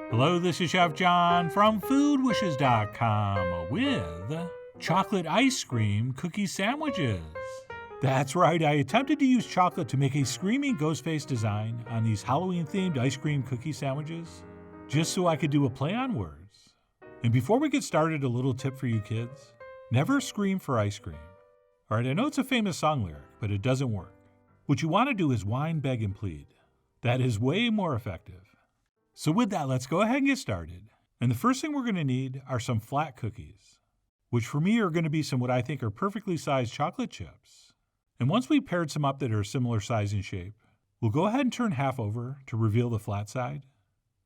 Hello, this is Chef John from foodwishes.com with chocolate ice cream cookie sandwiches. That's right, I attempted to use chocolate to make a screaming ghost face design on these Halloween-themed ice cream cookie sandwiches, just so I could do a play on words. And before we get started, a little tip for you kids. Never scream for ice cream. All right, I know it's a famous song lyric, but it doesn't work. What you want to do is whine, beg, and plead. That is way more effective. So with that, let's go ahead and get started. And the first thing we're going to need are some flat cookies, which for me are going to be some what I think are perfectly sized chocolate chips. And once we've paired some up that are similar size and shape, we'll go ahead and turn half over to reveal the flat side,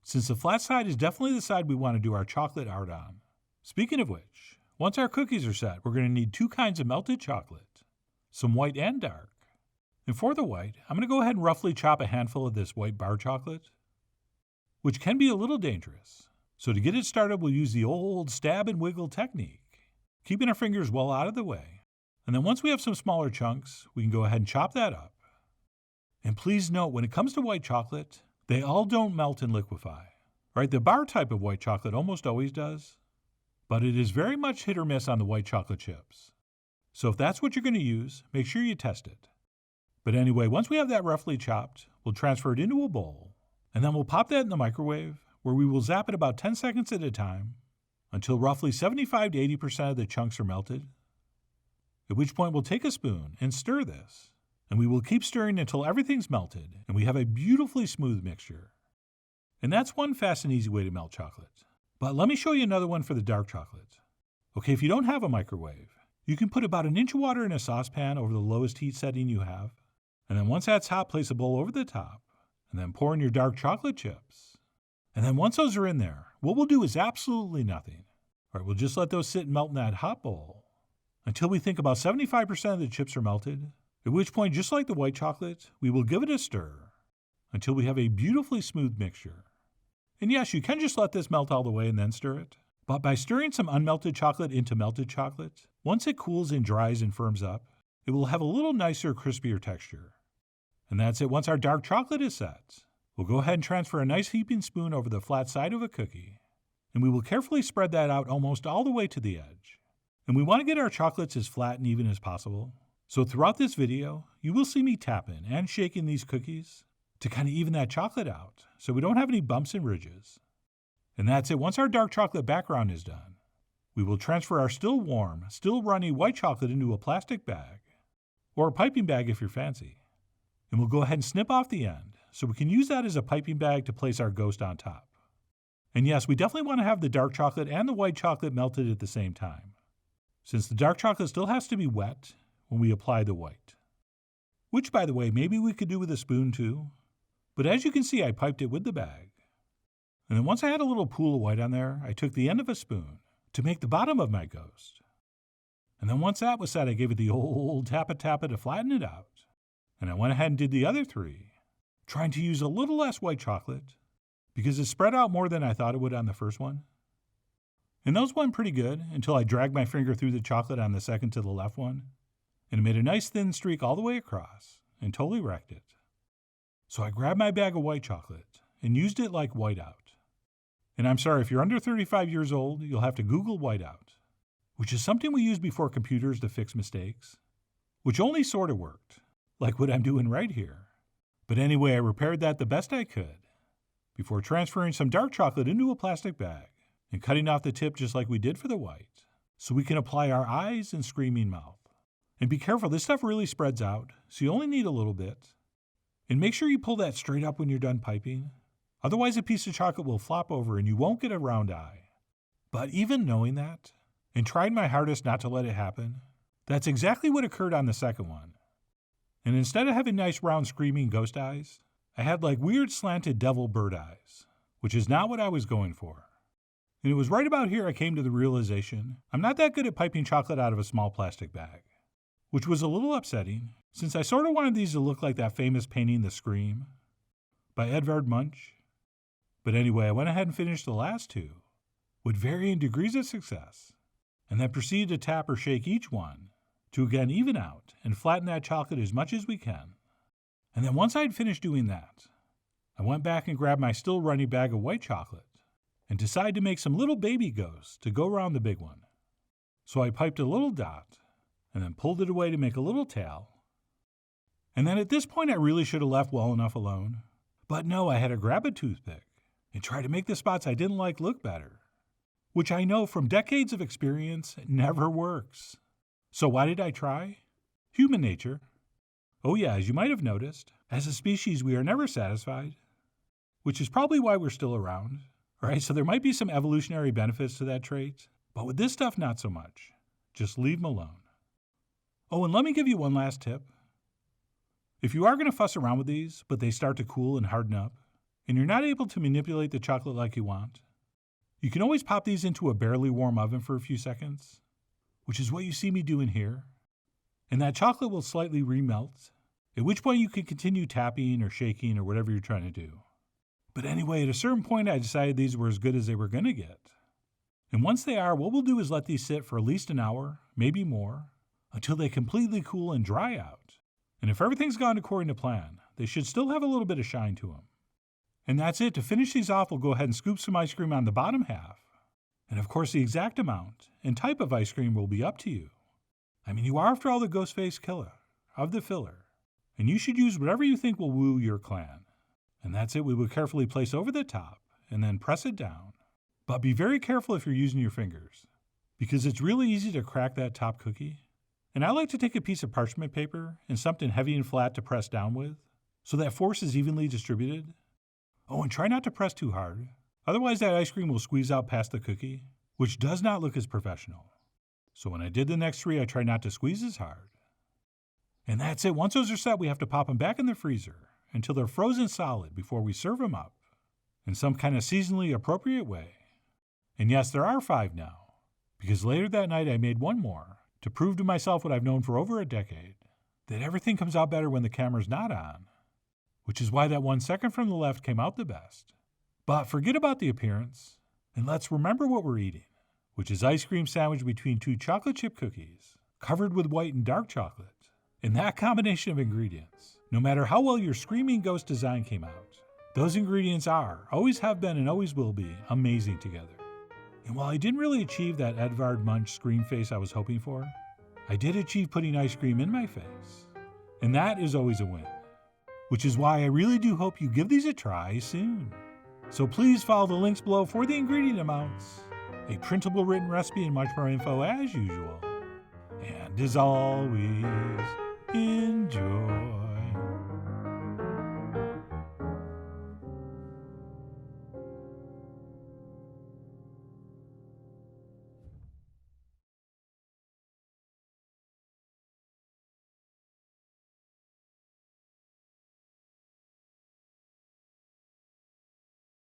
since the flat side is definitely the side we want to do our chocolate art on. Speaking of which, once our cookies are set, we're going to need two kinds of melted chocolate, some white and dark. And for the white, I'm going to go ahead and roughly chop a handful of this white bar chocolate, which can be a little dangerous. So to get it started, we'll use the old stab and wiggle technique, keeping our fingers well out of the way. And then once we have some smaller chunks, we can go ahead and chop that up. And please note, when it comes to white chocolate, they all don't melt and liquefy. Right? The bar type of white chocolate almost always does, but it is very much hit or miss on the white chocolate chips. So if that's what you're going to use, make sure you test it. But anyway, once we have that roughly chopped, we'll transfer it into a bowl. And then we'll pop that in the microwave, where we will zap it about 10 seconds at a time until roughly 75 to 80% of the chunks are melted, at which point we'll take a spoon and stir this, and we will keep stirring until everything's melted and we have a beautifully smooth mixture. And that's one fast and easy way to melt chocolate. But let me show you another one for the dark chocolate. Okay, if you don't have a microwave, you can put about an inch of water in a saucepan over the lowest heat setting you have, and then once that's hot, place a bowl over the top, and then pour in your dark chocolate chips. And then once those are in there, what we'll do is absolutely nothing. All right, we'll just let those sit and melt in that hot bowl until we think about 75% of the chips are melted, at which point, just like the white chocolate, we will give it a stir until we have a beautifully smooth mixture. And yes, you can just let this melt all the way and then stir it. But by stirring some unmelted chocolate into melted chocolate, once it cools and dries and firms up, it will have a little nicer, crispier texture. And that's it. Once our dark chocolate is set, we'll go ahead and transfer a nice heaping spoon over the flat side of a cookie, and we will carefully spread that out almost all the way to the edge. And we want to get our chocolates as flat and even as possible. So throughout this video, you will see me tapping and shaking these cookies to kind of even that chocolate out so we don't have any bumps and ridges. And that's it. Once our dark chocolate background is done, we will transfer our still warm, still runny white chocolate into a plastic bag, or a piping bag if you're fancy. And we'll go ahead and snip off the end so we can use that as a piping bag to place our ghost on top. And yes, we definitely want to have the dark chocolate and the white chocolate melted at the same time, since the dark chocolate still has to be wet when we apply the white. Which, by the way, maybe we could do with a spoon too. But as you can see, I piped it with the bag. And then once I had a little pool of white on there, I took the end of a spoon to make the bottom of my ghost. And then once that was set, I gave it the old tappa-tappa to flatten it out. And I went ahead and did the other three, trying to use a little less white chocolate because it spread out more than I thought it would on the first one. And those went pretty good until I dragged my finger through the chocolate on the second to the left one, and it made a nice thin streak all the way across and totally wrecked it. So I grabbed my bag of white chocolate and used it like whiteout. And I'm sorry, if you're under 35 years old, you'll have to Google whiteout, which is something we use before computers to fix mistakes, which only sort of worked, like what I'm doing right here. But anyway, I repaired that the best I could before transferring some dark chocolate into a plastic bag and cutting off the tip just like we did for the white, so we can apply our eyes and screaming mouth. And be careful, this stuff really spreads out, so you only need a little bit. And make sure you pull that straight up when you're done piping. Otherwise, a piece of chocolate will flop over and you won't get a round eye. But even knowing that, and trying my hardest not to let it happen, that's exactly what occurred on the second one. And instead of having nice round screaming ghost eyes, I had like weird slanted devil bird eyes, which is not what I was going for. And it was right about here I came to the realization I'm not that good at piping chocolate out of a small plastic bag, which was a little upsetting since I sort of wanted these to look like that famous painting The Scream by Edvard Munch. But anyway, I went ahead and finished the last two with varying degrees of success, and then proceeded to tap or shake each one to again even out and flatten that chocolate as much as we can. And then once I'd finished doing that, I went back and grabbed my still runny bag of white chocolate and decided to make some little baby ghosts to go around the big one. So I piped a little dot and then pulled it away to make a little tail. And then at this point I really should have left well enough alone. But no, I had to grab a toothpick and try to make the spots I didn't like look better, which I know from decades of experience never works. So why did I try? Human nature. Oh yeah, as you might have noticed, as a species we are never satisfied, which is probably why we're still around. Right? So there might be some evolutionary benefits to that trait, but with this stuff, not so much. Just leave them alone. Oh, and let me give you one last tip. If you are going to fuss around with these, but they start to cool and harden up, and you're not able to manipulate the chocolate like you want, you can always pop these into a barely warm oven for a few seconds, which is what you see me doing here. And that chocolate will slightly remelt, at which point you can continue tapping or shaking or whatever you're trying to do. But anyway, at a certain point, I decided these were as good as they were going to get. And once they are, what we'll do is let these sit for at least an hour, maybe more, until they completely cool and dry out. And if everything's gone according to plan, they should still have a little bit of shine to them. And that's it. To finish these off, we'll go ahead and scoop some ice cream on the bottom half. And of course, the exact amount and type of ice cream will be up to you. I mean, you are, after all, the Ghostface Killer of the filler, and you should use whatever you think will woo your clan. And that's it. We will carefully place over the top and then press it down. But be very careful if you're using your fingers, because it's really easy to crack that top cookie. And I like to take a piece of parchment paper and something heavy and flat to press down with, so that force is evenly distributed. Oh, and try not to press too hard. Otherwise that ice cream will squeeze out past the cookie, which does not look as professional. So when I did the next three, I tried not to squeeze as hard. And that's it. Once those are set, we have to pop them back in the freezer until they're frozen solid before we serve them up in some kind of seasonally appropriate way. And yes, there are 5 now, because later that night I made one more to prove to myself what I've known for over a decade, that everything comes out better when the camera's not on, which is why that 1 second from the left came out the best. But forget about the appearance, and let's remember what we're eating, which is ice cream sandwiched between 2 chocolate chip cookies, covered with white and dark chocolate. And that combination of ingredients, no matter how well your Screaming Ghost design came out, those ingredients are, always have been, and always will be amazing together. And while I didn't really achieve that Edvard Munch scream face I was hoping for, I did achieve putting ice cream in my face. And that is always a win. Which is why I really do hope you give these a try soon. So please follow the links below for the ingredient amounts, a printable written recipe, and much more info as usual. And as always, enjoy.